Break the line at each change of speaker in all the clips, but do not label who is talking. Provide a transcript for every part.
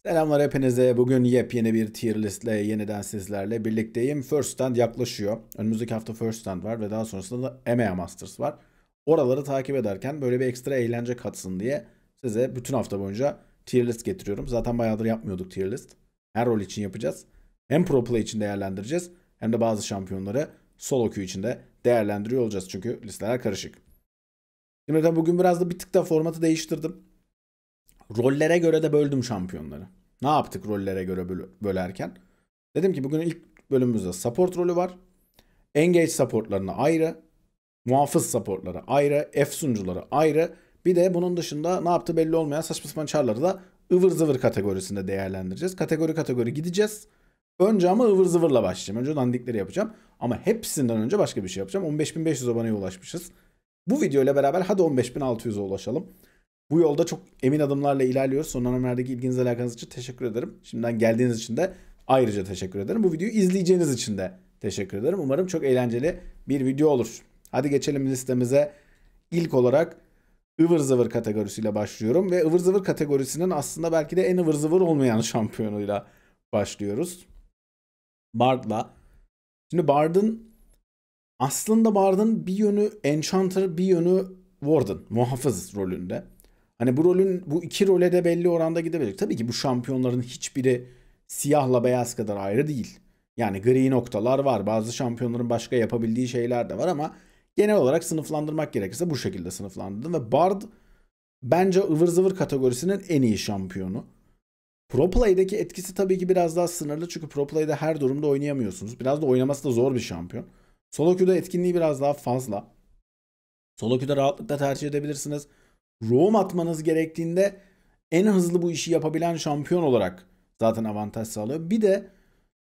Selamlar hepinize. Bugün yepyeni bir tier listle yeniden sizlerle birlikteyim. First Stand yaklaşıyor. Önümüzdeki hafta First Stand var ve daha sonrasında da EMEA Masters var. Oraları takip ederken böyle bir ekstra eğlence katsın diye size bütün hafta boyunca tier list getiriyorum. Zaten bayağıdır yapmıyorduk tier list. Her rol için yapacağız. Hem pro play için değerlendireceğiz hem de bazı şampiyonları solo queue için de değerlendiriyor olacağız. Çünkü listeler karışık. Şimdi de bugün biraz da bir tık da formatı değiştirdim. Rollere göre de böldüm şampiyonları. Ne yaptık rollere göre bölerken? Dedim ki bugün ilk bölümümüzde support rolü var. Engage supportlarına ayrı. Muhafız supportları ayrı. F sunucuları ayrı. Bir de bunun dışında ne yaptı belli olmayan saçma sapan çarları da ıvır zıvır kategorisinde değerlendireceğiz. Kategori gideceğiz. Önce ama ıvır zıvırla başlayacağım. Önce dandikleri yapacağım. Ama hepsinden önce başka bir şey yapacağım. 15.500 aboneye ulaşmışız. Bu video ile beraber hadi 15.600'e ulaşalım. Bu yolda çok emin adımlarla ilerliyoruz. Son dönemlerdeki ilginiz alakanız için teşekkür ederim. Şimdiden geldiğiniz için de ayrıca teşekkür ederim. Bu videoyu izleyeceğiniz için de teşekkür ederim. Umarım çok eğlenceli bir video olur. Hadi geçelim listemize. İlk olarak ıvır zıvır kategorisiyle başlıyorum. Ve ıvır zıvır kategorisinin aslında belki de en ıvır zıvır olmayan şampiyonuyla başlıyoruz. Bard'la. Şimdi Bard'ın bir yönü Enchanter, bir yönü Warden, muhafız rolünde. Hani bu iki role de belli oranda gidebilecek. Tabii ki bu şampiyonların hiçbiri siyahla beyaz kadar ayrı değil. Yani gri noktalar var. Bazı şampiyonların başka yapabildiği şeyler de var ama genel olarak sınıflandırmak gerekirse bu şekilde sınıflandırdım. Ve Bard bence ıvır zıvır kategorisinin en iyi şampiyonu. Pro Play'deki etkisi tabii ki biraz daha sınırlı. Çünkü Pro Play'de her durumda oynayamıyorsunuz. Biraz da oynaması da zor bir şampiyon. Solo queue'da etkinliği biraz daha fazla. Solo queue'da rahatlıkla tercih edebilirsiniz. Roam atmanız gerektiğinde en hızlı bu işi yapabilen şampiyon olarak zaten avantaj sağlıyor. Bir de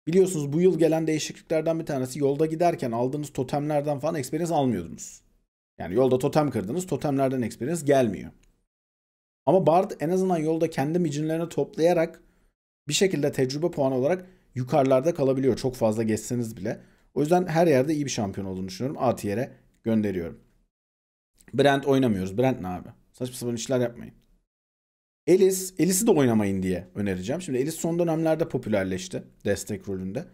biliyorsunuz bu yıl gelen değişikliklerden bir tanesi yolda giderken aldığınız totemlerden falan experience almıyordunuz. Yani yolda totem kırdınız, totemlerden experience gelmiyor. Ama Bard en azından yolda kendi micinlerini toplayarak bir şekilde tecrübe puanı olarak yukarılarda kalabiliyor. Çok fazla geçseniz bile. O yüzden her yerde iyi bir şampiyon olduğunu düşünüyorum. A tier'e gönderiyorum. Brent oynamıyoruz. Brent ne abi? Saçma sapan işler yapmayın. Elis'i de oynamayın diye önereceğim. Şimdi Elis son dönemlerde popülerleşti destek rolünde.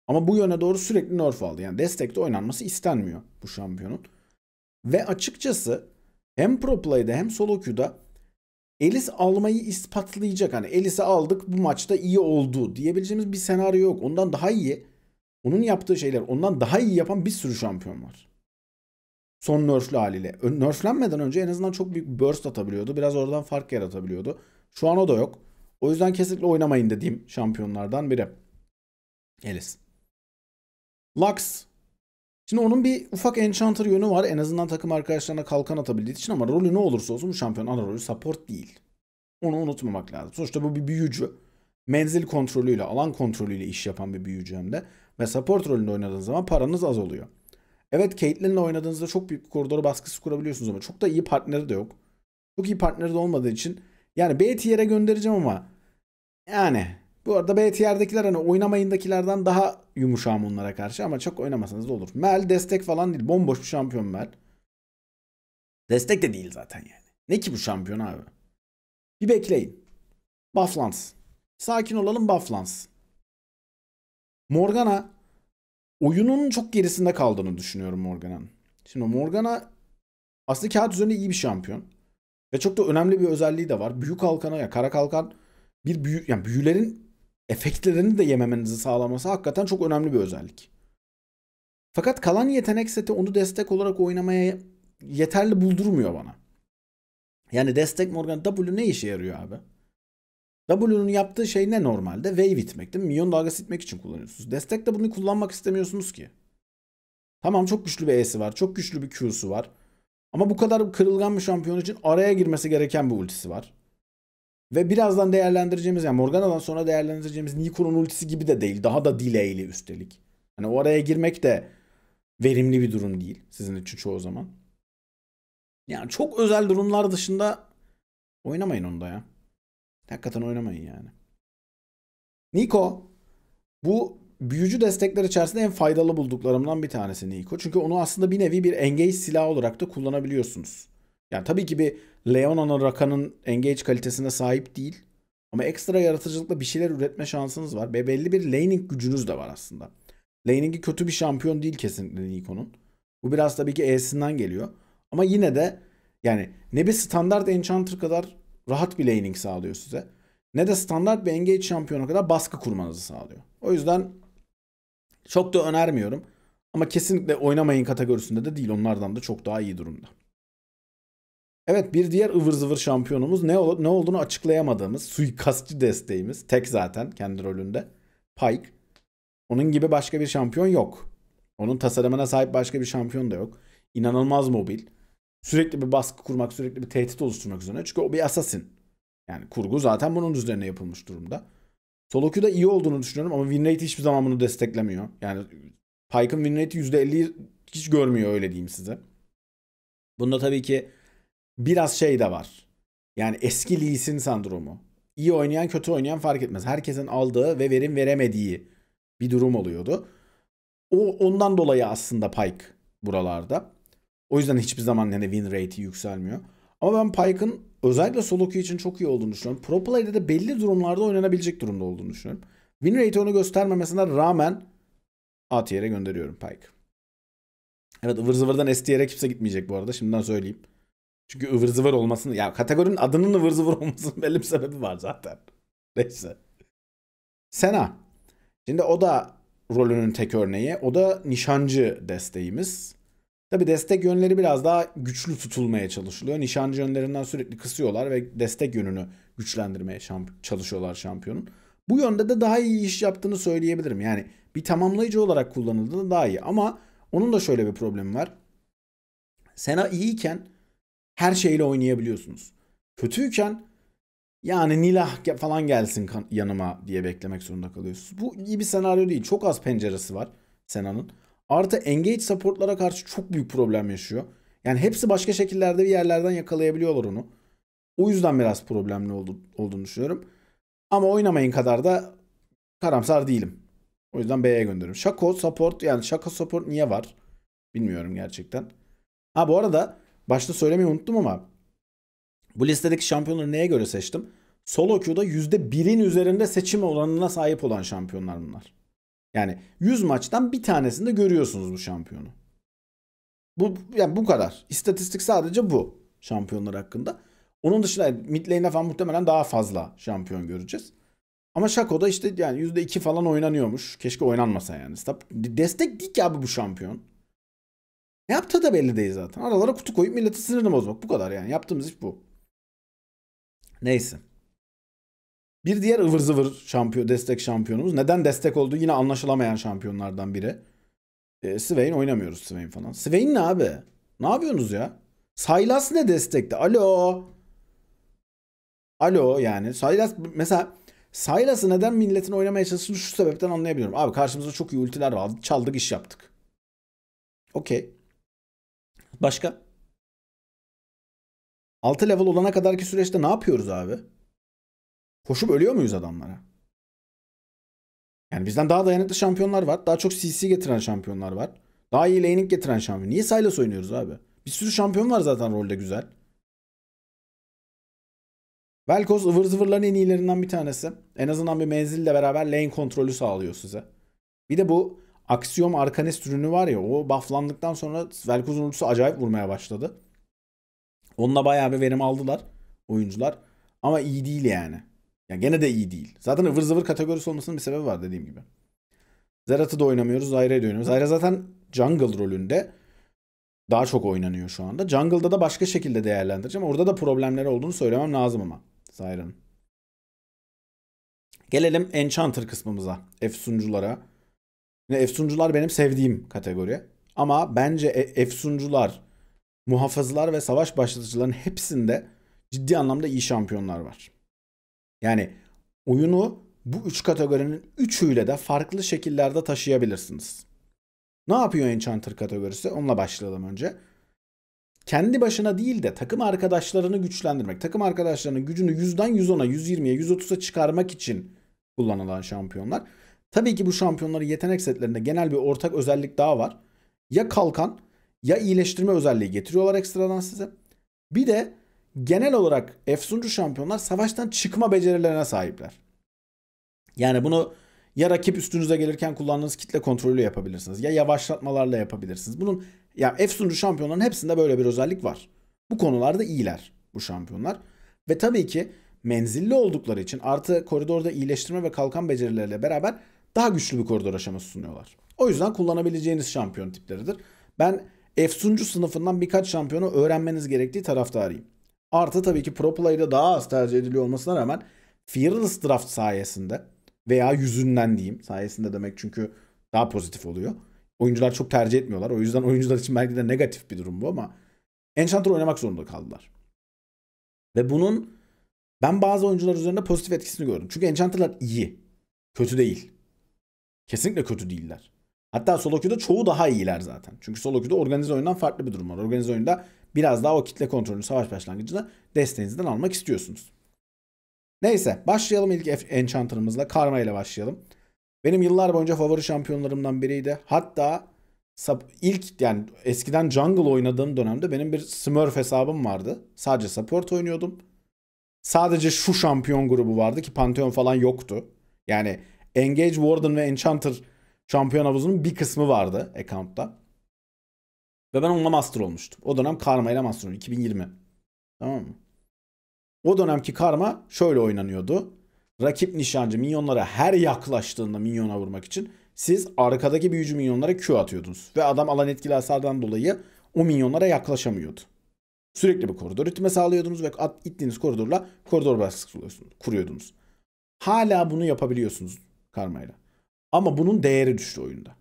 Ama bu yöne doğru sürekli nerf aldı. Yani destekte oynanması istenmiyor bu şampiyonun. Ve açıkçası hem pro play'de hem solo queue'da Elis almayı ispatlayacak. Hani Elis'i aldık bu maçta iyi oldu diyebileceğimiz bir senaryo yok. Ondan daha iyi, onun yaptığı şeyler ondan daha iyi yapan bir sürü şampiyon var. Son nerflü haliyle. Nerflenmeden önce en azından çok büyük bir burst atabiliyordu. Biraz oradan fark yaratabiliyordu. Şu an o da yok. O yüzden kesinlikle oynamayın dediğim şampiyonlardan biri. Elis. Lux. Şimdi onun bir ufak enchanter yönü var. En azından takım arkadaşlarına kalkan atabildiği için ama rolü ne olursa olsun bu şampiyon ana rolü support değil. Onu unutmamak lazım. Sonuçta bu bir büyücü. Menzil kontrolüyle, alan kontrolüyle iş yapan bir büyücü hem de. Ve support rolünde oynadığınız zaman paranız az oluyor. Evet, Caitlyn'le oynadığınızda çok büyük bir koridor baskısı kurabiliyorsunuz ama çok da iyi partneri de yok. Çok iyi partneri de olmadığı için yani B tier'e göndereceğim ama yani bu arada B tier'dekiler hani oynamayındakilerden daha yumuşağım onlara karşı ama çok oynamasanız da olur. Mel destek falan değil. Bomboş bir şampiyon Mel. Destek de değil zaten yani. Ne ki bu şampiyon abi? Bir bekleyin. Bufflansın. Sakin olalım, bufflansın. Morgana oyunun çok gerisinde kaldığını düşünüyorum Morgana'nın. Şimdi Morgana aslında kağıt üzerinde iyi bir şampiyon. Ve çok da önemli bir özelliği de var. Büyük kalkana ya kara kalkan bir yani büyülerin efektlerini de yememenizi sağlaması hakikaten çok önemli bir özellik. Fakat kalan yetenek seti onu destek olarak oynamaya yeterli buldurmuyor bana. Yani destek Morgan W ne işe yarıyor abi? W'nun yaptığı şey ne normalde? Wave itmek değil mi? Minyon dalgası itmek için kullanıyorsunuz. Destekte bunu kullanmak istemiyorsunuz ki. Tamam, çok güçlü bir E'si var. Çok güçlü bir Q'su var. Ama bu kadar kırılgan bir şampiyon için araya girmesi gereken bir ultisi var. Ve birazdan değerlendireceğimiz yani Morgana'dan sonra değerlendireceğimiz Niko'nun ultisi gibi de değil. Daha da delay'li üstelik. Hani o araya girmek de verimli bir durum değil sizin için çoğu zaman. Yani çok özel durumlar dışında oynamayın onu da ya. Hakikaten oynamayın yani. Niko bu büyücü destekler içerisinde en faydalı bulduklarımdan bir tanesi Niko. Çünkü onu aslında bir nevi bir engage silahı olarak da kullanabiliyorsunuz. Yani tabii ki bir Leona'nın Raka'nın engage kalitesine sahip değil. Ama ekstra yaratıcılıkla bir şeyler üretme şansınız var. Ve belli bir laning gücünüz de var aslında. Laning'i kötü bir şampiyon değil kesinlikle Nikon'un. Bu biraz tabii ki E'sinden geliyor. Ama yine de yani ne bir standart Enchanter kadar rahat bir laning sağlıyor size. Ne de standart bir Engage şampiyonu kadar baskı kurmanızı sağlıyor. O yüzden çok da önermiyorum. Ama kesinlikle oynamayın kategorisinde de değil. Onlardan da çok daha iyi durumda. Evet, bir diğer ıvır zıvır şampiyonumuz ne olduğunu açıklayamadığımız suikastçı desteğimiz. Tek zaten kendi rolünde. Pyke. Onun gibi başka bir şampiyon yok. Onun tasarımına sahip başka bir şampiyon da yok. İnanılmaz mobil. Sürekli bir baskı kurmak, sürekli bir tehdit oluşturmak üzerine. Çünkü o bir assassin. Yani kurgu zaten bunun üzerine yapılmış durumda. Solo queue'da iyi olduğunu düşünüyorum ama win rate hiçbir zaman bunu desteklemiyor. Yani Pyke'ın win rate'i %50'yi hiç görmüyor, öyle diyeyim size. Bunda tabii ki biraz şey de var. Yani eski Lee Sin sendromu. İyi oynayan kötü oynayan fark etmez. Herkesin aldığı ve verim veremediği bir durum oluyordu. Ondan dolayı aslında Pyke buralarda. O yüzden hiçbir zaman yani win rate'i yükselmiyor. Ama ben Pyke'ın özellikle solo queue için çok iyi olduğunu düşünüyorum. Pro play'de de belli durumlarda oynanabilecek durumda olduğunu düşünüyorum. Win rate onu göstermemesine rağmen A tier'e gönderiyorum Pyke. Evet, ıvır zıvırdan S tier'e kimse gitmeyecek bu arada. Şimdiden söyleyeyim. Çünkü ıvır zıvır olmasını, ya kategorinin adının ıvır zıvır olmasının belli bir sebebi var zaten. Neyse. Sena. Şimdi o da rolünün tek örneği. O da nişancı desteğimiz. Tabi destek yönleri biraz daha güçlü tutulmaya çalışılıyor. Nişancı yönlerinden sürekli kısıyorlar ve destek yönünü güçlendirmeye çalışıyorlar şampiyonun. Bu yönde de daha iyi iş yaptığını söyleyebilirim. Yani bir tamamlayıcı olarak kullanıldığında daha iyi. Ama onun da şöyle bir problemi var. Sena iyiyken her şeyle oynayabiliyorsunuz. Kötüyken yani Nilah falan gelsin yanıma diye beklemek zorunda kalıyorsunuz. Bu iyi bir senaryo değil. Çok az penceresi var Sena'nın. Artı engage supportlara karşı çok büyük problem yaşıyor. Yani hepsi başka şekillerde bir yerlerden yakalayabiliyorlar onu. O yüzden biraz problemli olduğunu düşünüyorum. Ama oynamayın kadar da karamsar değilim. O yüzden B'ye gönderiyorum. Shaco support, yani Shaco support niye var? Bilmiyorum gerçekten. Ha, bu arada başta söylemeyi unuttum ama bu listedeki şampiyonları neye göre seçtim? Solo queue'da %1'in üzerinde seçim oranına sahip olan şampiyonlar bunlar. Yani 100 maçtan bir tanesinde görüyorsunuz bu şampiyonu. Yani bu kadar. İstatistik sadece bu şampiyonlar hakkında. Onun dışında mid lane'de falan muhtemelen daha fazla şampiyon göreceğiz. Ama Shaco'da işte yani %2 falan oynanıyormuş. Keşke oynanmasa yani. Destek değil ki abi bu şampiyon. Ne yaptığı da belli değil zaten. Aralara kutu koyup milleti sinirini bozmak. Bu kadar yani. Yaptığımız iş bu. Neyse. Bir diğer ıvır zıvır destek şampiyonumuz. Neden destek olduğu yine anlaşılamayan şampiyonlardan biri. Swain oynamıyoruz, Swain falan. Swain ne abi? Ne yapıyorsunuz ya? Sylas ne destekti? Alo. Alo yani. Sylas mesela, Sylas'ı neden milletin oynamaya çalıştığını şu sebepten anlayabiliyorum. Abi karşımızda çok iyi ultiler vardı. Çaldık, iş yaptık. Okey. Başka? 6 level olana kadarki süreçte ne yapıyoruz abi? Koşup ölüyor muyuz adamlara? Yani bizden daha dayanıklı şampiyonlar var. Daha çok CC getiren şampiyonlar var. Daha iyi laning getiren şampiyon. Niye Sylas oynuyoruz abi? Bir sürü şampiyon var zaten rolde güzel. Vel'Koz ıvır zıvırların en iyilerinden bir tanesi. En azından bir menzille beraber lane kontrolü sağlıyor size. Bir de bu Axiom Arcanist ürünü var ya, o bufflandıktan sonra Vel'Koz'un ultisi acayip vurmaya başladı. Onunla bayağı bir verim aldılar oyuncular. Ama iyi değil yani. Yani gene de iyi değil. Zaten ıvır zıvır kategorisi olmasının bir sebebi var dediğim gibi. Zerat'ı da oynamıyoruz, Zyra'yı da oynamıyoruz. Zyra zaten jungle rolünde daha çok oynanıyor şu anda. Jungle'da da başka şekilde değerlendireceğim. Orada da problemleri olduğunu söylemem lazım ama Zyra'nın. Gelelim Enchanter kısmımıza. Efsunculara. Yine Efsuncular benim sevdiğim kategori. Ama bence Efsuncular, muhafızlar ve savaş başlatıcıların hepsinde ciddi anlamda iyi şampiyonlar var. Yani oyunu bu üç kategorinin üçüyle de farklı şekillerde taşıyabilirsiniz. Ne yapıyor Enchanter kategorisi? Onunla başlayalım önce. Kendi başına değil de takım arkadaşlarını güçlendirmek, takım arkadaşlarının gücünü 100'dan 110'a, 120'ye, 130'a çıkarmak için kullanılan şampiyonlar. Tabii ki bu şampiyonların yetenek setlerinde genel bir ortak özellik daha var. Ya kalkan ya iyileştirme özelliği getiriyorlar ekstradan size. Bir de genel olarak efsuncu şampiyonlar savaştan çıkma becerilerine sahipler. Yani bunu ya rakip üstünüze gelirken kullandığınız kitle kontrolüyle yapabilirsiniz. Ya yavaşlatmalarla yapabilirsiniz. Ya efsuncu şampiyonların hepsinde böyle bir özellik var. Bu konularda iyiler bu şampiyonlar. Ve tabii ki menzilli oldukları için artı koridorda iyileştirme ve kalkan becerileriyle beraber daha güçlü bir koridor aşaması sunuyorlar. O yüzden kullanabileceğiniz şampiyon tipleridir. Ben efsuncu sınıfından birkaç şampiyonu öğrenmeniz gerektiği taraftarıyım. Artı tabii ki Pro Play'de daha az tercih ediliyor olmasına rağmen Fearless Draft sayesinde veya yüzünden diyeyim. Sayesinde demek çünkü daha pozitif oluyor. Oyuncular çok tercih etmiyorlar. O yüzden oyuncular için belki de negatif bir durum bu ama Enchanter oynamak zorunda kaldılar. Ve bunun ben bazı oyuncular üzerinde pozitif etkisini gördüm. Çünkü Enchanter'lar iyi. Kötü değil. Kesinlikle kötü değiller. Hatta solo queue'da çoğu daha iyiler zaten. Çünkü solo queue'da organize oyundan farklı bir durum var. Organize oyunda biraz daha o kitle kontrolünü savaş başlangıcında desteğinizden almak istiyorsunuz. Neyse başlayalım ilk Enchanter'ımızla. Karma ile başlayalım. Benim yıllar boyunca favori şampiyonlarımdan biriydi. Hatta ilk yani eskiden jungle oynadığım dönemde benim bir Smurf hesabım vardı. Sadece support oynuyordum. Sadece şu şampiyon grubu vardı ki Pantheon falan yoktu. Yani Engage, Warden ve Enchanter şampiyon havuzunun bir kısmı vardı account'ta. Ve ben onunla master olmuştum. O dönem Karma ile master oldum. 2020. Tamam mı? O dönemki Karma şöyle oynanıyordu. Rakip nişancı minyonlara her yaklaştığında minyona vurmak için siz arkadaki büyücü minyonlara Q atıyordunuz. Ve adam alan etkili hasardan dolayı o minyonlara yaklaşamıyordu. Sürekli bir koridor ritme sağlıyordunuz ve ittiğiniz koridorla koridor baskısı kuruyordunuz. Hala bunu yapabiliyorsunuz Karma'yla. Ama bunun değeri düştü oyunda.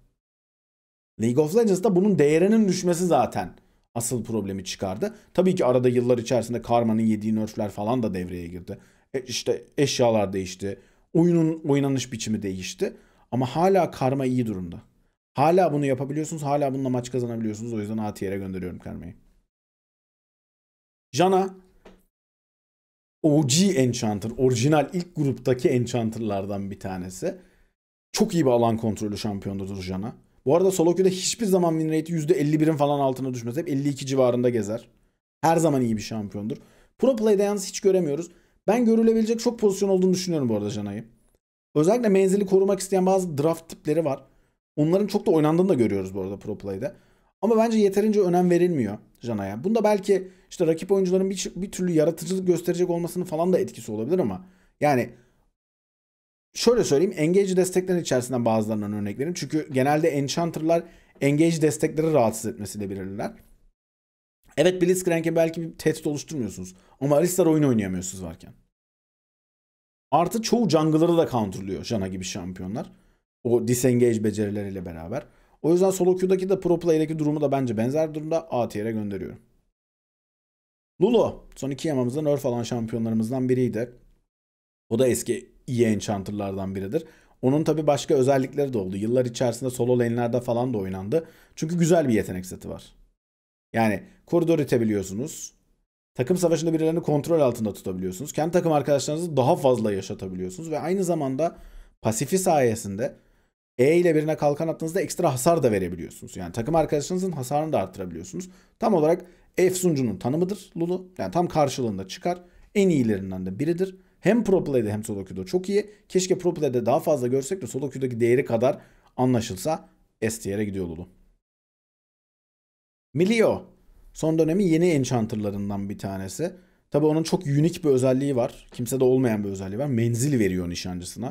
League of Legends'da bunun değerinin düşmesi zaten asıl problemi çıkardı. Tabii ki arada yıllar içerisinde Karma'nın yediği nerfler falan da devreye girdi. İşte eşyalar değişti. Oyunun oynanış biçimi değişti. Ama hala Karma iyi durumda. Hala bunu yapabiliyorsunuz. Hala bununla maç kazanabiliyorsunuz. O yüzden A tier'e gönderiyorum Karma'yı. Janna OG Enchanter. Orijinal ilk gruptaki Enchanter'lardan bir tanesi. Çok iyi bir alan kontrolü şampiyondur Janna. Bu arada solo queue'da hiçbir zaman win rate'i %51'in falan altına düşmez. Hep 52 civarında gezer. Her zaman iyi bir şampiyondur. Pro Play'de yalnız hiç göremiyoruz. Ben görülebilecek çok pozisyon olduğunu düşünüyorum bu arada Janna'yı. Özellikle menzili korumak isteyen bazı draft tipleri var. Onların çok da oynandığını da görüyoruz bu arada Pro Play'de. Ama bence yeterince önem verilmiyor Janna'ya. Bunda belki işte rakip oyuncuların bir türlü yaratıcılık gösterecek olmasının falan da etkisi olabilir ama yani şöyle söyleyeyim, Engage desteklerin içerisinden bazılarından örnek vereyim. Çünkü genelde Enchanter'lar Engage destekleri rahatsız etmesiyle bilirler. Evet, Blitzcrank'e belki bir tehdit oluşturmuyorsunuz. Ama Alistar oyun oynayamıyorsunuz varken. Artı çoğu jungler'ı da counterlıyor Janna gibi şampiyonlar. O disengage becerileriyle beraber. O yüzden solo queue'daki de pro play'deki durumu da bence benzer durumda. A tier'e gönderiyorum. Lulu. Son iki yamamızda nerf alan şampiyonlarımızdan biriydi. O da eski iyi Enchanter'lardan biridir. Onun tabi başka özellikleri de oldu. Yıllar içerisinde solo lane'lerde falan da oynandı. Çünkü güzel bir yetenek seti var. Yani koridor itebiliyorsunuz. Takım savaşında birilerini kontrol altında tutabiliyorsunuz. Kendi takım arkadaşlarınızı daha fazla yaşatabiliyorsunuz. Ve aynı zamanda pasifi sayesinde E ile birine kalkan attığınızda ekstra hasar da verebiliyorsunuz. Yani takım arkadaşınızın hasarını da arttırabiliyorsunuz. Tam olarak efsuncunun tanımıdır Lulu. Yani tam karşılığında çıkar. En iyilerinden de biridir. Hem Pro Play'de hem Solo Queue'da çok iyi. Keşke Pro Play'de daha fazla görsek de Solo Queue'daki değeri kadar anlaşılsa. S tier'e gidiyor Lulu. Milio. Son dönemi yeni Enchanter'larından bir tanesi. Tabi onun çok unik bir özelliği var. Kimsede olmayan bir özelliği var. Menzil veriyor nişancısına.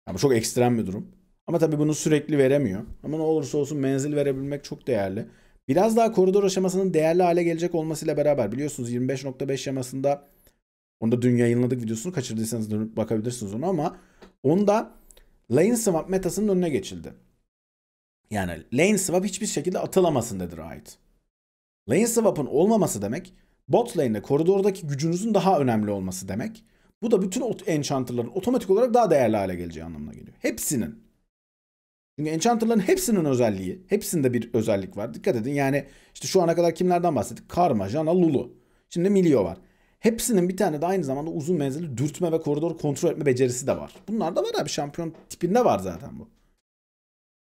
Yani bu çok ekstrem bir durum. Ama tabii bunu sürekli veremiyor. Ama ne olursa olsun menzil verebilmek çok değerli. Biraz daha koridor aşamasının değerli hale gelecek olmasıyla beraber biliyorsunuz 25.5 yamasında onda dün yayınladık, videosunu kaçırdıysanız dönüp bakabilirsiniz ona, ama onda lane swap metasının önüne geçildi. Yani lane swap hiçbir şekilde atılamasın dedi Riot. Lane swap'ın olmaması demek bot lane'de koridordaki gücünüzün daha önemli olması demek. Bu da bütün enchanter'ların otomatik olarak daha değerli hale geleceği anlamına geliyor. Hepsinin. Çünkü enchanter'ların hepsinin özelliği, hepsinde bir özellik var. Dikkat edin, yani işte şu ana kadar kimlerden bahsettik? Karma, Janna, Lulu. Şimdi Milio var. Hepsinin bir tane de aynı zamanda uzun menzilli dürtme ve koridor kontrol etme becerisi de var. Bunlar da var abi, şampiyon tipinde var zaten bu.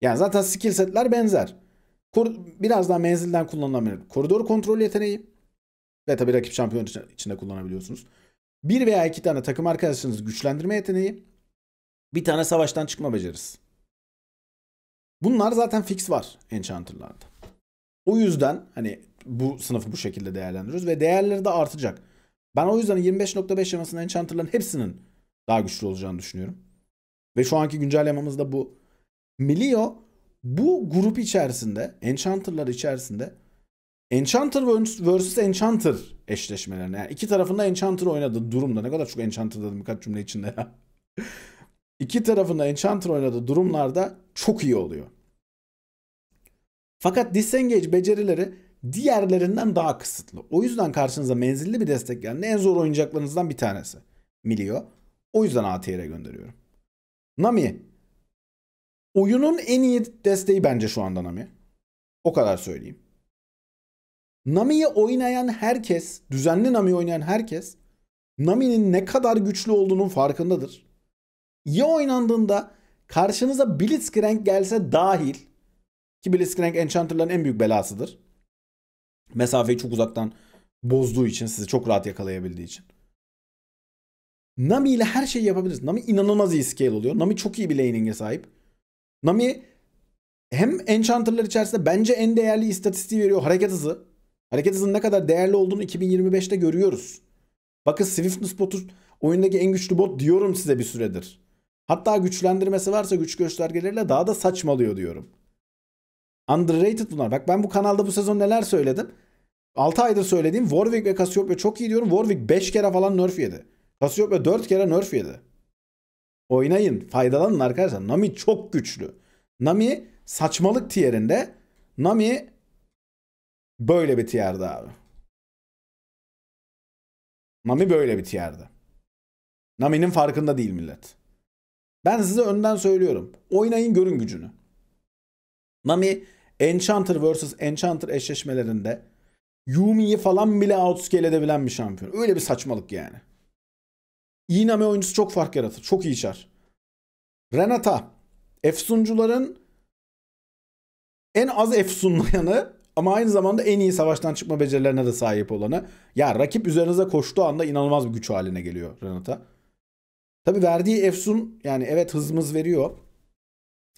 Yani zaten skill setler benzer. Biraz daha menzilden kullanılabilir. Koridor kontrol yeteneği. Ve tabii rakip şampiyon içinde kullanabiliyorsunuz. Bir veya iki tane takım arkadaşınızı güçlendirme yeteneği. Bir tane savaştan çıkma becerisi. Bunlar zaten fix var Enchanter'larda. O yüzden hani bu sınıfı bu şekilde değerlendiriyoruz ve değerleri de artacak. Ben o yüzden 25.5 yamasının Enchanter'ların hepsinin daha güçlü olacağını düşünüyorum. Ve şu anki güncellememizde bu. Milio bu grup içerisinde, Enchanter'lar içerisinde Enchanter vs. Enchanter eşleşmelerine, yani iki tarafında Enchanter oynadığı durumda, ne kadar çok Enchanter dedim birkaç cümle içinde ya. İki tarafında Enchanter oynadığı durumlarda çok iyi oluyor. Fakat disengage becerileri diğerlerinden daha kısıtlı. O yüzden karşınıza menzilli bir destek geldi. En zor oyuncaklarınızdan bir tanesi. Milio. O yüzden A tier'e gönderiyorum. Nami. Oyunun en iyi desteği bence şu anda Nami. O kadar söyleyeyim. Nami'yi oynayan herkes, düzenli Nami oynayan herkes Nami'nin ne kadar güçlü olduğunun farkındadır. İyi oynandığında karşınıza Blitzcrank gelse dahil, ki Blitzcrank Enchanter'ların en büyük belasıdır. Mesafeyi çok uzaktan bozduğu için, sizi çok rahat yakalayabildiği için. Nami ile her şeyi yapabiliriz. Nami inanılmaz iyi scale oluyor. Nami çok iyi bir laning'e sahip. Nami hem Enchanter'lar içerisinde bence en değerli istatistiği veriyor. Hareket hızı. Hareket hızının ne kadar değerli olduğunu 2025'te görüyoruz. Bakın Swiftness botu oyundaki en güçlü bot diyorum size bir süredir. Hatta güçlendirmesi varsa güç göstergeleriyle daha da saçmalıyor diyorum. Underrated bunlar. Bak ben bu kanalda bu sezon neler söyledim. 6 aydır söylediğim Warwick ve Cassiopeia çok iyi diyorum. Warwick 5 kere falan nerf yedi. Cassiopeia 4 kere nerf yedi. Oynayın, faydalanın arkadaşlar. Nami çok güçlü. Nami saçmalık tierinde. Nami böyle bir tier'de abi. Nami böyle bir tier'de. Nami'nin farkında değil millet. Ben size önden söylüyorum. Oynayın, görün gücünü. Nami Enchanter vs. Enchanter eşleşmelerinde Yumi'yi falan bile outscale edebilen bir şampiyon. Öyle bir saçmalık yani. İyi Nami oyuncusu çok fark yaratır. Çok iyi çar. Renata. Efsuncuların en az efsunlayanı ama aynı zamanda en iyi savaştan çıkma becerilerine de sahip olanı. Ya rakip üzerinize koştuğu anda inanılmaz bir güç haline geliyor Renata. Tabi verdiği efsun, yani evet hızımız veriyor.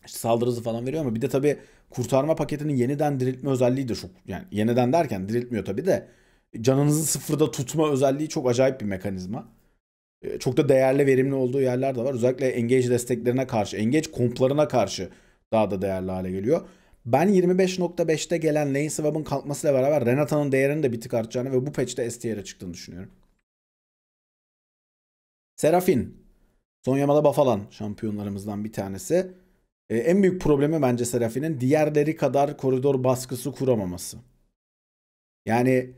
İşte saldırı hızı falan veriyor ama bir de tabi kurtarma paketinin yeniden diriltme özelliği de çok, yani yeniden derken diriltmiyor tabi de canınızı sıfırda tutma özelliği çok acayip bir mekanizma. Çok da değerli, verimli olduğu yerler de var. Özellikle engage desteklerine karşı, engage komplarına karşı daha da değerli hale geliyor. Ben 25.5'te gelen lane swap'ın kalkmasıyla beraber Renata'nın değerinin de bir tık artacağını ve bu patch'te S tier'e çıktığını düşünüyorum. Seraphine. Son Yamada buff alan şampiyonlarımızdan bir tanesi. En büyük problemi bence Seraphine'in diğerleri kadar koridor baskısı kuramaması. Yani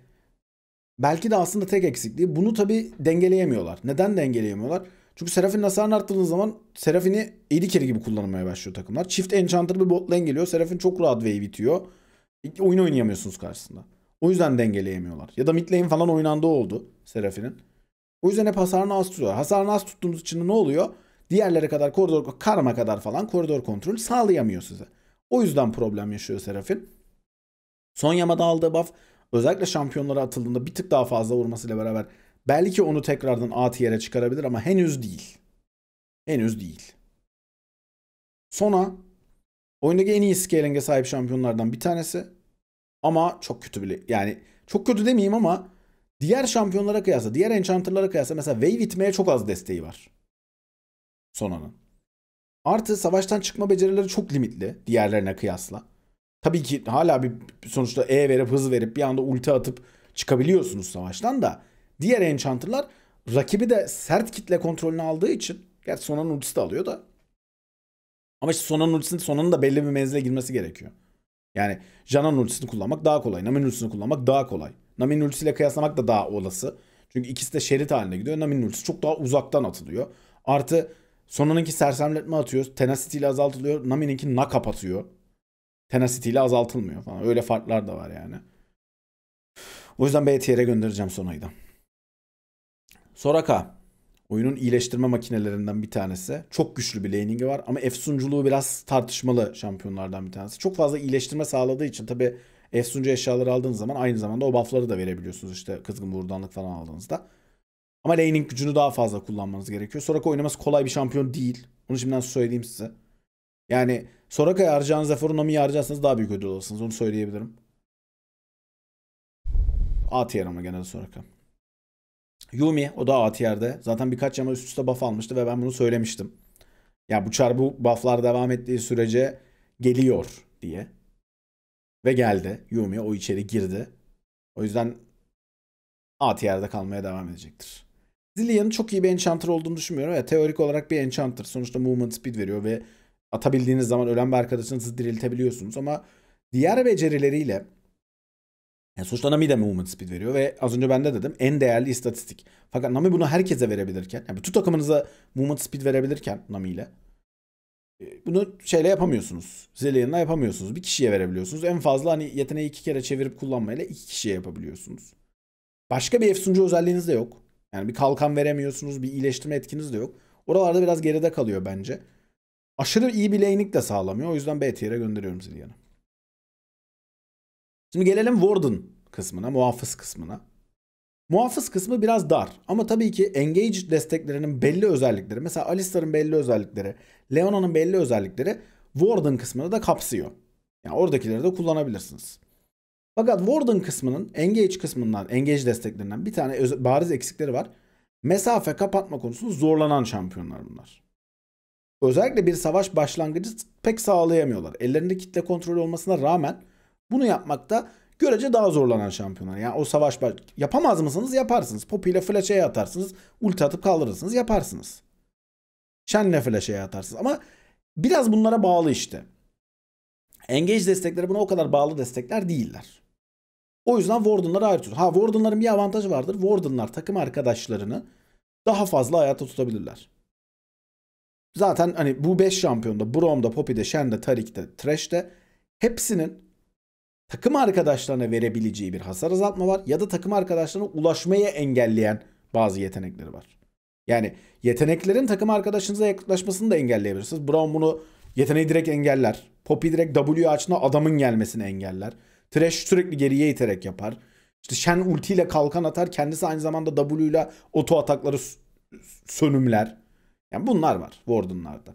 belki de aslında tek eksikliği. Bunu tabi dengeleyemiyorlar. Neden dengeleyemiyorlar? Çünkü Seraphine hasarını arttırdığınız zaman Seraphine'i AD carry gibi kullanmaya başlıyor takımlar. Çift Enchanter bir bot lane geliyor. Seraphine çok rahat wave itiyor. Oyun oynayamıyorsunuz karşısında. O yüzden dengeleyemiyorlar. Ya da mid lane falan oynandığı oldu Seraphine'in. O yüzden hep hasarını az tutuyorlar. Hasarını az tuttuğunuz için ne oluyor? Diğerleri kadar koridor, Karma kadar falan koridor kontrolü sağlayamıyor size. O yüzden problem yaşıyor Seraphine. Son Yamada aldığı buff özellikle şampiyonlara atıldığında bir tık daha fazla vurmasıyla beraber belki onu tekrardan A tier'e çıkarabilir ama henüz değil. Henüz değil. Sona oyundaki en iyi scaling'e sahip şampiyonlardan bir tanesi. Ama çok kötü bile. Yani çok kötü demeyeyim ama diğer şampiyonlara kıyasla, diğer enchanter'lara kıyasla mesela wave itmeye çok az desteği var. Sona'nın. Artı savaştan çıkma becerileri çok limitli diğerlerine kıyasla. Tabii ki hala bir sonuçta E verip hız verip bir anda ulti atıp çıkabiliyorsunuz savaştan da. Diğer enchanter'lar rakibi de sert kitle kontrolünü aldığı için, gerçi Sona'nın ultisi de alıyor da. Ama işte Sona'nın da belli bir menzile girmesi gerekiyor. Yani Jan'ın ultisini kullanmak daha kolay. Nami'nin ultisini kullanmak daha kolay. Nami'nin ultisiyle kıyaslamak da daha olası. Çünkü ikisi de şerit haline gidiyor. Nami'nin ultisi çok daha uzaktan atılıyor. Artı Sona'nınki sersemletme atıyor. Tenacity ile azaltılıyor. Nami'ninki knock kapatıyor. Tenacity ile azaltılmıyor falan. Öyle farklar da var yani. O yüzden B tier'e göndereceğim Sona'yı da. Soraka. Oyunun iyileştirme makinelerinden bir tanesi. Çok güçlü bir laning'i var ama efsunculuğu biraz tartışmalı şampiyonlardan bir tanesi. Çok fazla iyileştirme sağladığı için tabi Efsuncu eşyaları aldığınız zaman aynı zamanda o buff'ları da verebiliyorsunuz işte kızgın buğurdanlık falan aldığınızda. Ama laning gücünü daha fazla kullanmanız gerekiyor. Soraka oynaması kolay bir şampiyon değil. Onu şimdiden söyleyeyim size. Yani Soraka'ya harcayacağınız eforu Nami'ye harcarsanız daha büyük ödül alırsınız. Onu söyleyebilirim. A tier ama genelde Soraka. Yumi o da A tier'de. Zaten birkaç yama üst üste buff almıştı ve ben bunu söylemiştim. Ya bu çar bu buff'lar devam ettiği sürece geliyor diye. Ve geldi. Yumi o içeri girdi. O yüzden A tier'de kalmaya devam edecektir. Zillion'ın çok iyi bir enchanter olduğunu düşünmüyorum. Evet, teorik olarak bir enchanter. Sonuçta movement speed veriyor ve atabildiğiniz zaman ölen bir arkadaşınızı diriltebiliyorsunuz. Ama diğer becerileriyle yani sonuçta Nami de movement speed veriyor ve az önce ben de dedim en değerli istatistik. Fakat Nami bunu herkese verebilirken, yani bütün takımınıza movement speed verebilirken Nami ile bunu şeyle yapamıyorsunuz. Zillion'la yapamıyorsunuz. Bir kişiye verebiliyorsunuz. En fazla hani yeteneği 2 kere çevirip kullanmayla 2 kişiye yapabiliyorsunuz. Başka bir efsuncu özelliğiniz de yok. Yani bir kalkan veremiyorsunuz, bir iyileştirme etkiniz de yok. Oralarda biraz geride kalıyor bence. Aşırı iyi bir laning de sağlamıyor. O yüzden B tier'e gönderiyorum Zillion'ı. Şimdi gelelim Warden kısmına, muhafız kısmına. Muhafız kısmı biraz dar ama tabii ki engage desteklerinin belli özellikleri, mesela Alistar'ın belli özellikleri, Leona'nın belli özellikleri Warden kısmını da kapsıyor. Yani oradakileri de kullanabilirsiniz. Fakat Warden kısmının engage kısmından, engage desteklerinden bir tane bariz eksikleri var. Mesafe kapatma konusunda zorlanan şampiyonlar bunlar. Özellikle bir savaş başlangıcı pek sağlayamıyorlar. Ellerinde kitle kontrolü olmasına rağmen bunu yapmakta görece daha zorlanan şampiyonlar. Yani o savaş yapamaz mısınız? Yaparsınız. Poppy ile flash'e atarsınız. Ulti atıp kaldırırsınız. Yaparsınız. Shen'le flash'e atarsınız. Ama biraz bunlara bağlı işte. Engage destekleri buna o kadar bağlı destekler değiller. O yüzden Warden'ları ayrı tutuyor. Ha, Warden'ların bir avantajı vardır. Warden'lar takım arkadaşlarını daha fazla hayatta tutabilirler. Zaten hani bu 5 şampiyonda, Braum'da, Poppy'de, Shen'de, Tarik'te, Thresh'te hepsinin takım arkadaşlarına verebileceği bir hasar azaltma var ya da takım arkadaşlarına ulaşmaya engelleyen bazı yetenekleri var. Yani yeteneklerin takım arkadaşınıza yaklaşmasını da engelleyebilirsiniz. Braum bunu yeteneği direkt engeller. Poppy direkt W açtığında adamın gelmesini engeller. Thresh sürekli geriye iterek yapar. İşte Shen ultiyle kalkan atar. Kendisi aynı zamanda W ile oto atakları sönümler. Yani bunlar var Warden'larda.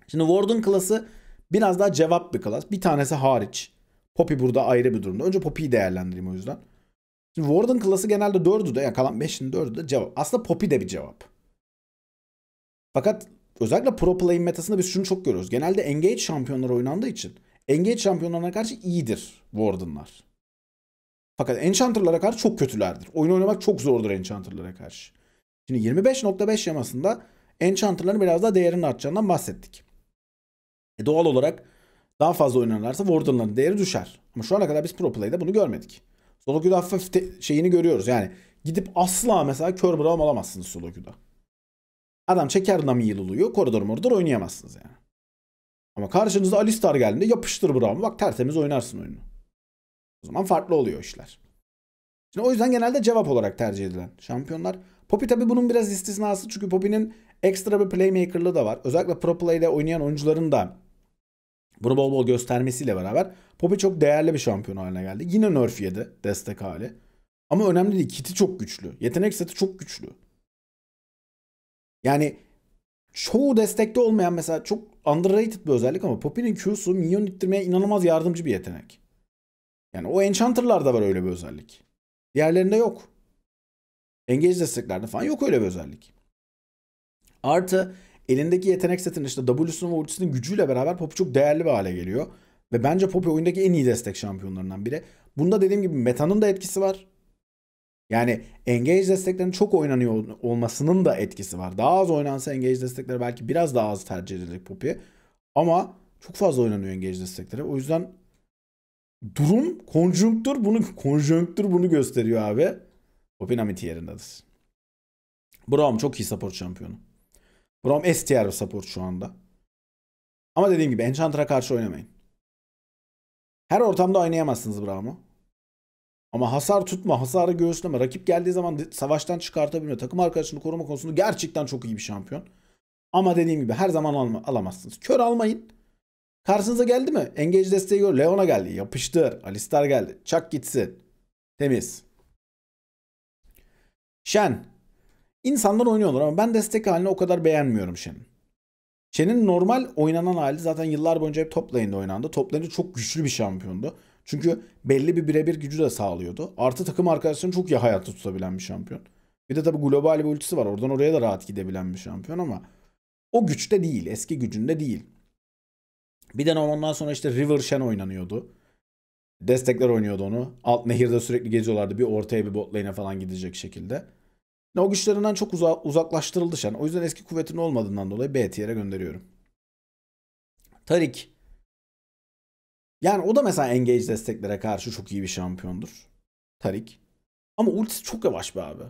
Şimdi Warden klası biraz daha cevap bir klas. Bir tanesi hariç. Poppy burada ayrı bir durumda. Önce Poppy'yi değerlendireyim o yüzden. Şimdi Warden klası genelde 4'ü de, yani kalan 5'in 4'ü de cevap. Aslında Poppy de bir cevap. Fakat özellikle pro play metasında biz şunu çok görüyoruz. Genelde engage şampiyonlar oynandığı için engage şampiyonlarına karşı iyidir Warden'lar. Fakat enchanter'lara karşı çok kötülerdir. Oyun oynamak çok zordur enchanter'lara karşı. Şimdi 25.5 yamasında enchanter'ların biraz daha değerinin artacağından bahsettik. Doğal olarak daha fazla oynanırlarsa Warden'ların değeri düşer. Ama şu ana kadar biz pro play'de bunu görmedik. Solo queue'da hafif şeyini görüyoruz. Yani gidip asla mesela kör Braum alamazsınız solo queue'da. Adam çeker Nami yılılıyor. Koridor oynayamazsınız yani. Ama karşınızda Alistar geldiğinde yapıştır Braum'u. Bak tertemiz oynarsın oyunu. O zaman farklı oluyor işler. Şimdi o yüzden genelde cevap olarak tercih edilen şampiyonlar. Poppy tabi bunun biraz istisnası. Çünkü Poppy'nin ekstra bir playmaker'lığı da var. Özellikle pro play'de oynayan oyuncuların da bunu bol bol göstermesiyle beraber Poppy çok değerli bir şampiyon haline geldi. Yine nerf yedi destek hali. Ama önemli değil. Kit'i çok güçlü. Yetenek seti çok güçlü. Yani çoğu destekte olmayan mesela çok underrated bir özellik ama Poppy'nin Q'su minyon ittirmeye inanılmaz yardımcı bir yetenek. Yani o enchanter'larda var öyle bir özellik. Diğerlerinde yok. Engage desteklerde falan yok öyle bir özellik. Artı elindeki yetenek setinin işte W'sunun ve ultisinin gücüyle beraber Poppy çok değerli bir hale geliyor. Ve bence Poppy oyundaki en iyi destek şampiyonlarından biri. Bunda dediğim gibi metanın da etkisi var. Yani engage desteklerin çok oynanıyor olmasının da etkisi var. Daha az oynansa engage destekleri belki biraz daha az tercih edilecek Poppy. Ama çok fazla oynanıyor engage destekleri. O yüzden durum konjonktür bunu gösteriyor abi. Poppy Nami yerindedir. Braum çok iyi support şampiyonu. Braum S tier bir support şu anda. Ama dediğim gibi Enchanter'a karşı oynamayın. Her ortamda oynayamazsınız Braum'u. Ama hasar tutma, hasarı göğüsleme, rakip geldiği zaman savaştan çıkartabilme, takım arkadaşını koruma konusunda gerçekten çok iyi bir şampiyon. Ama dediğim gibi her zaman alamazsınız. Kör almayın. Karşınıza geldi mi? Engage desteği gör. Leona geldi. Yapıştır. Alistar geldi. Çak gitsin. Temiz. Shen. İnsanlar oynuyorlar ama ben destek halini o kadar beğenmiyorum Shen'in. Shen'in normal oynanan hali zaten yıllar boyunca hep top lane'de oynandı. Top lane'de çok güçlü bir şampiyondu. Çünkü belli bir birebir gücü de sağlıyordu. Artı takım arkadaşlarını çok iyi hayatta tutabilen bir şampiyon. Bir de tabii global bir ultisi var. Oradan oraya da rahat gidebilen bir şampiyon ama o güçte değil. Eski gücünde değil. Bir de ondan sonra işte River Shen oynanıyordu. Destekler oynuyordu onu. Alt nehirde sürekli geziyorlardı. Bir ortaya bir bot lane'e falan gidecek şekilde. O güçlerinden çok uzaklaştırıldı Shen. O yüzden eski kuvvetinin olmadığından dolayı B tier'e gönderiyorum. Tarik. Yani o da mesela engage desteklere karşı çok iyi bir şampiyondur. Tarik. Ama ultisi çok yavaş be abi.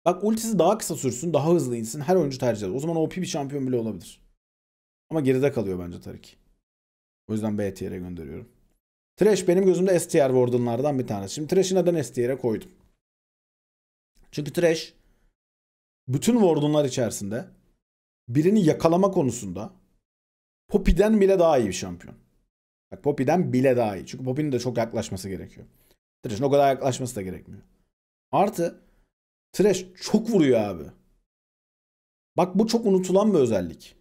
Bak ultisi daha kısa sürsün, daha hızlı insin. Her oyuncu tercih eder. O zaman OP bir şampiyon bile olabilir. Ama geride kalıyor bence Tarik. O yüzden B tier'e gönderiyorum. Thresh benim gözümde S tier warden'lardan bir tanesi. Şimdi Thresh'i neden S tier'e koydum? Çünkü Thresh bütün warden'lar içerisinde birini yakalama konusunda Poppy'den bile daha iyi bir şampiyon. Bak Poppy'den bile daha iyi. Çünkü Poppy'nin de çok yaklaşması gerekiyor. Thresh'in o kadar yaklaşması da gerekmiyor. Artı Thresh çok vuruyor abi. Bak bu çok unutulan bir özellik.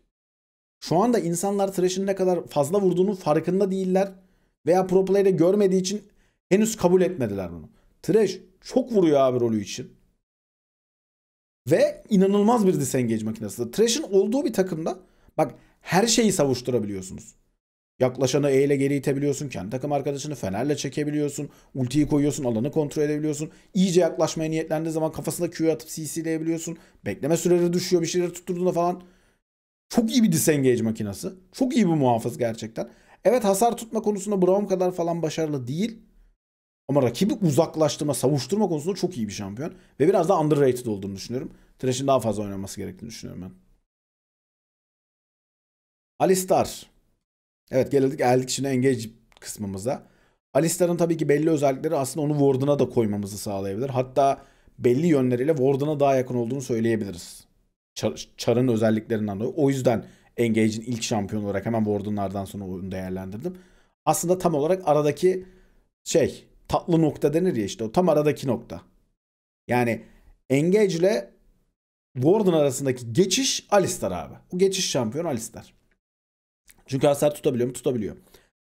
Şu anda insanlar Thresh'in ne kadar fazla vurduğunun farkında değiller. Veya pro play'de görmediği için henüz kabul etmediler bunu. Thresh çok vuruyor abi rolü için. Ve inanılmaz bir disengage makinesi. Thresh'in olduğu bir takımda bak her şeyi savuşturabiliyorsunuz. Yaklaşanı E ile geri itebiliyorsun. Kendi takım arkadaşını fenerle çekebiliyorsun. Ultiyi koyuyorsun. Alanı kontrol edebiliyorsun. İyice yaklaşmaya niyetlendiği zaman kafasına Q atıp CC'leyebiliyorsun. Bekleme süreleri düşüyor bir şeyleri tutturduğunda falan. Çok iyi bir disengage makinesi. Çok iyi bir muhafız gerçekten. Evet hasar tutma konusunda Braum kadar falan başarılı değil. Ama rakibi uzaklaştırma, savuşturma konusunda çok iyi bir şampiyon. Ve biraz daha underrated olduğunu düşünüyorum. Thresh'in daha fazla oynaması gerektiğini düşünüyorum ben. Alistar. Evet geldik şimdi engage kısmımıza. Alistar'ın tabii ki belli özellikleri aslında onu Warden'a da koymamızı sağlayabilir. Hatta belli yönleriyle Warden'a daha yakın olduğunu söyleyebiliriz. Char'ın özelliklerinden dolayı. O yüzden Engage'in ilk şampiyonu olarak hemen Warden'lardan sonra onu değerlendirdim. Aslında tam olarak aradaki tatlı nokta denir ya işte o tam aradaki nokta. Yani Engage ile Warden arasındaki geçiş Alistar abi. O geçiş şampiyonu Alistar. Çünkü hasar tutabiliyor mu? Tutabiliyor.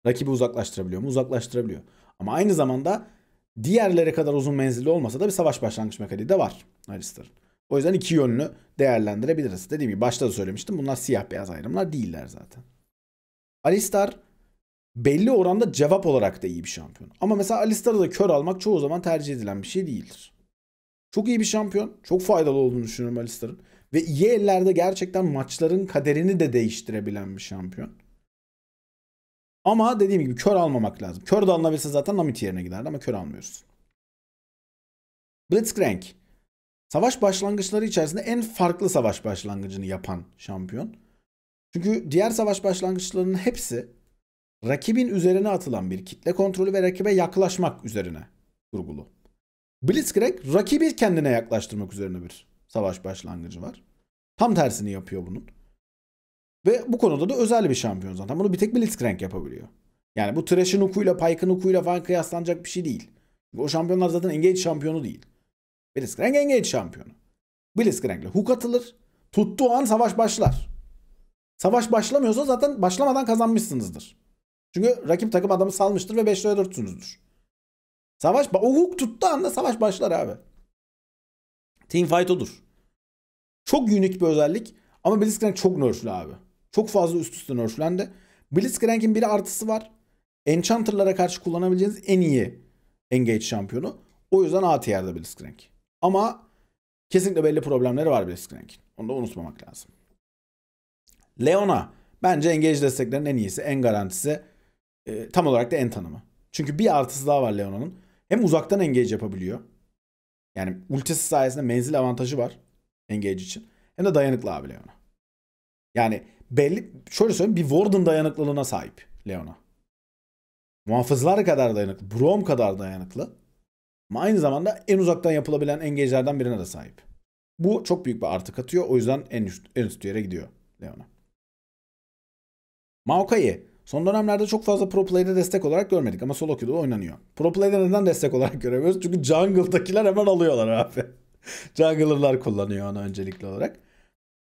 Rakibi uzaklaştırabiliyor mu? Uzaklaştırabiliyor. Ama aynı zamanda diğerleri kadar uzun menzilli olmasa da bir savaş başlangıç mekaniği de var Alistar'ın. O yüzden iki yönlü değerlendirebiliriz. Dediğim gibi başta da söylemiştim. Bunlar siyah beyaz ayrımlar değiller zaten. Alistar belli oranda cevap olarak da iyi bir şampiyon. Ama mesela Alistar'ı da kör almak çoğu zaman tercih edilen bir şey değildir. Çok iyi bir şampiyon. Çok faydalı olduğunu düşünüyorum Alistar'ın. Ve iyi ellerde gerçekten maçların kaderini de değiştirebilen bir şampiyon. Ama dediğim gibi kör almamak lazım. Kör de alınabilse zaten Nami yerine giderdi ama kör almıyoruz. Blitzcrank. Savaş başlangıçları içerisinde en farklı savaş başlangıcını yapan şampiyon. Çünkü diğer savaş başlangıçlarının hepsi rakibin üzerine atılan bir kitle kontrolü ve rakibe yaklaşmak üzerine kurgulu. Blitzcrank rakibi kendine yaklaştırmak üzerine bir savaş başlangıcı var. Tam tersini yapıyor bunun. Ve bu konuda da özel bir şampiyon zaten. Bunu bir tek Blitzcrank yapabiliyor. Yani bu Thresh'in hukuyla, Pyke'ın hukuyla falan kıyaslanacak bir şey değil. O şampiyonlar zaten Engage şampiyonu değil. Blitzcrank Engage şampiyonu. Blitzcrank'le hook atılır. Tuttuğu an savaş başlar. Savaş başlamıyorsa zaten başlamadan kazanmışsınızdır. Çünkü rakip takım adamı salmıştır ve 5'te 4'sünüzdür. O hook tuttuğu anda savaş başlar abi. Teamfight odur. Çok unik bir özellik ama Blitzcrank çok nerf'lü abi. Çok fazla üst üste nerf'lendi. Blitzcrank'in bir artısı var. Enchanter'lara karşı kullanabileceğiniz en iyi Engage şampiyonu. O yüzden A tier'de Blitzcrank. Ama kesinlikle belli problemleri var Blitzcrank'in. Onu da unutmamak lazım. Leona. Bence Engage desteklerinin en iyisi, en garantisi. Tam olarak da en tanımı. Çünkü bir artısı daha var Leona'nın. Hem uzaktan Engage yapabiliyor. Yani ultisi sayesinde menzil avantajı var Engage için. Hem de dayanıklı abi Leona. Yani şöyle söyleyeyim bir Warden dayanıklılığına sahip Leona. Muhafızlar kadar dayanıklı, Braum kadar dayanıklı. Ama aynı zamanda en uzaktan yapılabilen engage'lerden birine de sahip. Bu çok büyük bir artı katıyor. O yüzden en üst yere gidiyor Leona. Maokai. Son dönemlerde çok fazla pro play'de destek olarak görmedik ama solo queue'da oynanıyor. Pro play'de neden destek olarak göremiyoruz? Çünkü jungle'dakiler hemen alıyorlar abi. Jungler'lar kullanıyor onu öncelikli olarak.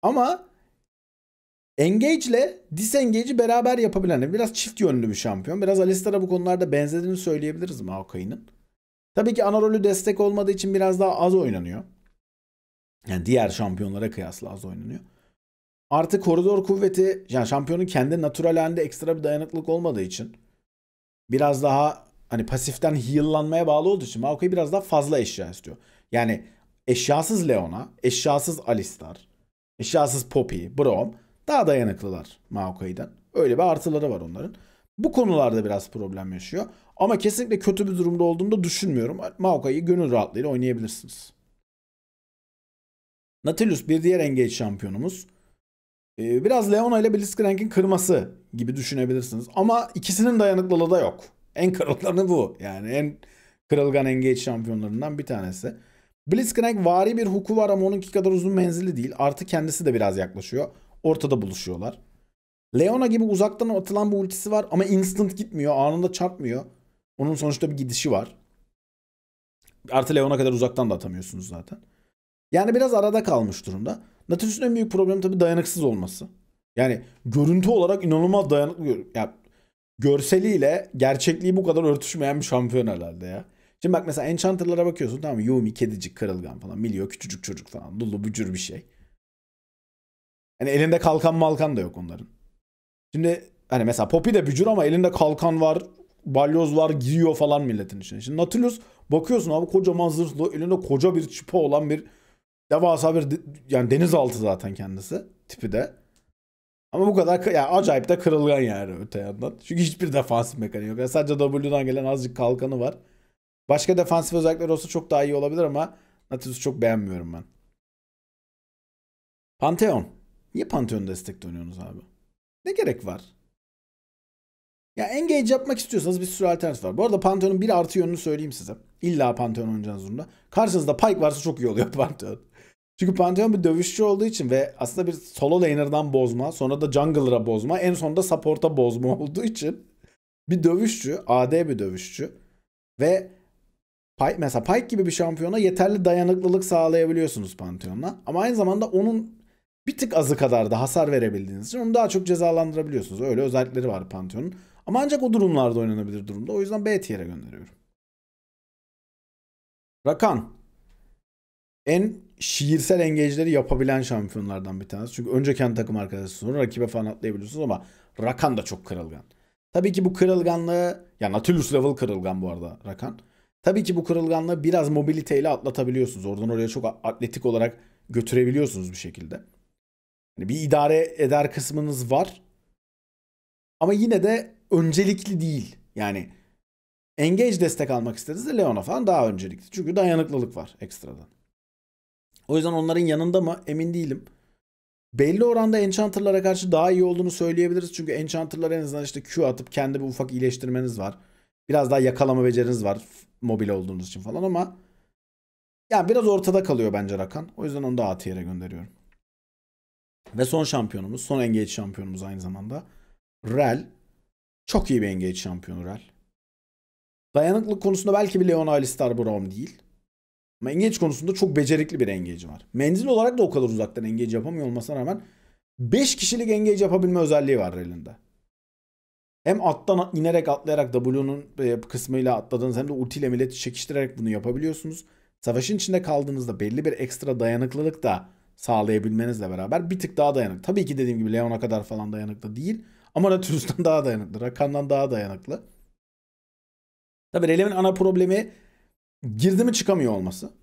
Ama Engage ile Disengage'i beraber yapabilen biraz çift yönlü bir şampiyon. Biraz Alistar'a bu konularda benzediğini söyleyebiliriz Maokai'nin. Tabii ki ana rolü destek olmadığı için biraz daha az oynanıyor. Yani diğer şampiyonlara kıyasla az oynanıyor. Artı koridor kuvveti, yani şampiyonun kendi natural halinde ekstra bir dayanıklılık olmadığı için biraz daha hani pasiften heal'lanmaya bağlı olduğu için Maokai biraz daha fazla eşya istiyor. Yani eşyasız Leona, eşyasız Alistar, eşyasız Poppy, Braum daha dayanıklılar Maokai'den. Öyle bir artıları var onların. Bu konularda biraz problem yaşıyor. Ama kesinlikle kötü bir durumda olduğunu da düşünmüyorum. Maokai'yi gönül rahatlığıyla oynayabilirsiniz. Nautilus bir diğer engage şampiyonumuz. Biraz Leona ile Blitzcrank'in kırması gibi düşünebilirsiniz. Ama ikisinin dayanıklılığı da yok. En kırılganı bu. Yani en kırılgan engage şampiyonlarından bir tanesi. Blitzcrank vari bir huku var ama onunki kadar uzun menzili değil. Artı kendisi de biraz yaklaşıyor. Ortada buluşuyorlar. Leona gibi uzaktan atılan bir ultisi var ama instant gitmiyor. Anında çarpmıyor. Onun sonuçta bir gidişi var. Artı Leona kadar uzaktan da atamıyorsunuz zaten. Yani biraz arada kalmış durumda. Nautilus'un en büyük problemi tabii dayanıksız olması. Yani görüntü olarak inanılmaz dayanıklı. Yani görseliyle gerçekliği bu kadar örtüşmeyen bir şampiyon herhalde ya. Şimdi bak mesela Enchanter'lara bakıyorsun, tamam mı? Yumi, kedicik, kırılgan falan. Milio küçücük çocuk falan. Dullu bücür bir şey. Hani elinde kalkan malkan da yok onların. Şimdi hani mesela Poppy de bücür ama elinde kalkan var. Balyoz var, giriyor falan milletin içine. Şimdi Nautilus bakıyorsun abi, kocaman zırhlı, elinde koca bir çipa olan bir devasa bir yani denizaltı zaten kendisi tipi de. Ama bu kadar yani acayip de kırılgan yani öte yandan. Çünkü hiçbir defansif mekaniği yok. Yani sadece W'dan gelen azıcık kalkanı var. Başka defansif özellikler olsa çok daha iyi olabilir ama Nautilus'u çok beğenmiyorum ben. Pantheon. Niye Pantheon destekte oynuyorsunuz abi? Ne gerek var? Ya engage yapmak istiyorsanız bir sürü alternatif var. Bu arada Pantheon'un bir artı yönünü söyleyeyim size. İlla Pantheon oynayacağınız durumda. Karşınızda Pyke varsa çok iyi oluyor Pantheon. Çünkü Pantheon bir dövüşçü olduğu için ve aslında bir solo laner'dan bozma, sonra da jungler'a bozma, en sonunda support'a bozma olduğu için bir dövüşçü, AD bir dövüşçü ve mesela Pyke gibi bir şampiyona yeterli dayanıklılık sağlayabiliyorsunuz Pantheon'la. Ama aynı zamanda onun bir tık azı kadar da hasar verebildiğiniz için onu daha çok cezalandırabiliyorsunuz. Öyle özellikleri var Pantheon'un. Ama ancak o durumlarda oynanabilir durumda. O yüzden B tier'e gönderiyorum. Rakan. En şiirsel engage'leri yapabilen şampiyonlardan bir tanesi. Çünkü önce kendi takım arkadaşı sonra rakibe falan atlayabiliyorsunuz ama Rakan da çok kırılgan. Tabii ki bu kırılganlığı, ya Nautilus level kırılgan bu arada Rakan. Tabii ki bu kırılganlığı biraz mobiliteyle atlatabiliyorsunuz. Oradan oraya çok atletik olarak götürebiliyorsunuz bir şekilde. Yani bir idare eder kısmınız var. Ama yine de öncelikli değil. Yani engage destek almak istediğinizde Leona falan daha öncelikli. Çünkü dayanıklılık var ekstradan. O yüzden onların yanında mı emin değilim. Belli oranda Enchanter'lara karşı daha iyi olduğunu söyleyebiliriz. Çünkü Enchanter'lar en azından işte Q atıp kendi bir ufak iyileştirmeniz var. Biraz daha yakalama beceriniz var mobil olduğunuz için falan ama yani biraz ortada kalıyor bence Rakan. O yüzden onu da A tier'e gönderiyorum. Ve son şampiyonumuz, son engage şampiyonumuz aynı zamanda Rel. Çok iyi bir engage şampiyonu Rel. Dayanıklılık konusunda belki bir Leona Alistar Braum değil. Ama engage konusunda çok becerikli bir engage var. Menzil olarak da o kadar uzaktan engage yapamıyor olmasına rağmen 5 kişilik engage yapabilme özelliği var elinde. Hem attan inerek atlayarak W'nun kısmıyla atladığınız hem de ultiyle milleti çekiştirerek bunu yapabiliyorsunuz. Savaşın içinde kaldığınızda belli bir ekstra dayanıklılık da sağlayabilmenizle beraber bir tık daha dayanıklı. Tabii ki dediğim gibi Leon'a kadar falan dayanıklı değil. Ama Nautilus'tan daha dayanıklı. Rakan'dan daha dayanıklı. Tabii Relem'in ana problemi girdi mi çıkamıyor olması.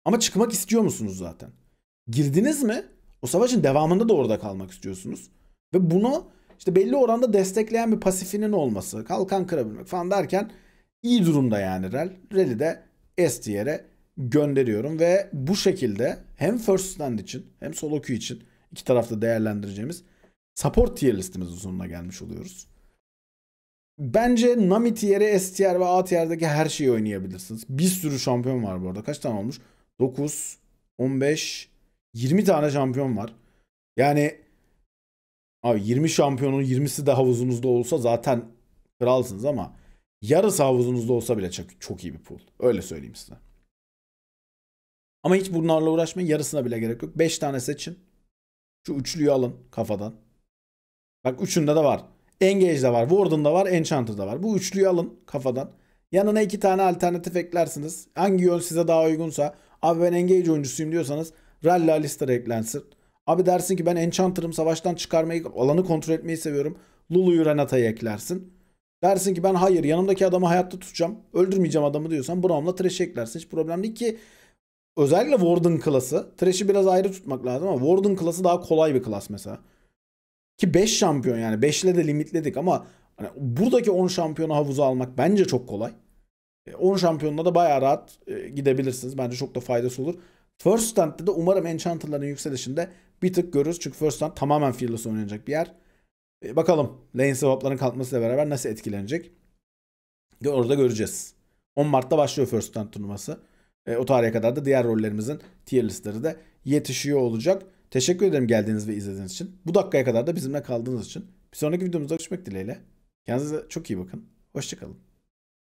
Ama çıkmak istiyor musunuz zaten? Girdiniz mi? O savaşın devamında da orada kalmak istiyorsunuz. Ve bunu işte belli oranda destekleyen bir pasifinin olması, kalkan kırabilmek falan derken iyi durumda yani Rel. Rel'i de S tier'e gönderiyorum ve bu şekilde hem First Stand için hem solo queue için iki tarafta değerlendireceğimiz support tier listimizin sonuna gelmiş oluyoruz. Bence Nami tier'i, S tier ve A tier'deki her şeyi oynayabilirsiniz. Bir sürü şampiyon var bu arada. Kaç tane olmuş? 9, 15, 20 tane şampiyon var. Yani Abi 20 şampiyonun 20'si de havuzunuzda olsa zaten kralsınız ama yarısı havuzunuzda olsa bile çok, çok iyi bir pool. Öyle söyleyeyim size. Ama hiç bunlarla uğraşmayın. Yarısına bile gerek yok. 5 tane seçin. Şu üçlüyü alın kafadan. Bak üçünde de var. Engage'de var, Warden'da var, Enchanter'da var. Bu üçlüyü alın kafadan. Yanına 2 tane alternatif eklersiniz. Hangi yön size daha uygunsa. Abi ben Engage oyuncusuyum diyorsanız Rally Alistar eklensin. Abi dersin ki ben Enchanter'ım, savaştan çıkarmayı, alanı kontrol etmeyi seviyorum. Lulu'yu, Renata'yı eklersin. Dersin ki ben hayır, yanımdaki adamı hayatta tutacağım, öldürmeyeceğim adamı diyorsan Braum'la Thresh'i eklersin. Hiç problem değil ki. Özellikle Warden klası. Thresh'i biraz ayrı tutmak lazım ama Warden klası daha kolay bir klas mesela. Ki 5 şampiyon, yani 5 ile de limitledik ama hani buradaki 10 şampiyonu havuza almak bence çok kolay. 10 şampiyonla da bayağı rahat gidebilirsiniz. Bence çok da faydası olur. First Stand'de de umarım Enchanter'ların yükselişinde bir tık görürüz. Çünkü First Stand tamamen Fearless oynanacak bir yer. Bakalım lane swap'ların kalkmasıyla beraber nasıl etkilenecek. Orada göreceğiz. 10 Mart'ta başlıyor First Stand turnuvası. O tarihe kadar da diğer rollerimizin tier listleri de yetişiyor olacak. Teşekkür ederim geldiğiniz ve izlediğiniz için. Bu dakikaya kadar da bizimle kaldığınız için. Bir sonraki videomuzda görüşmek dileğiyle. Kendinize çok iyi bakın. Hoşçakalın.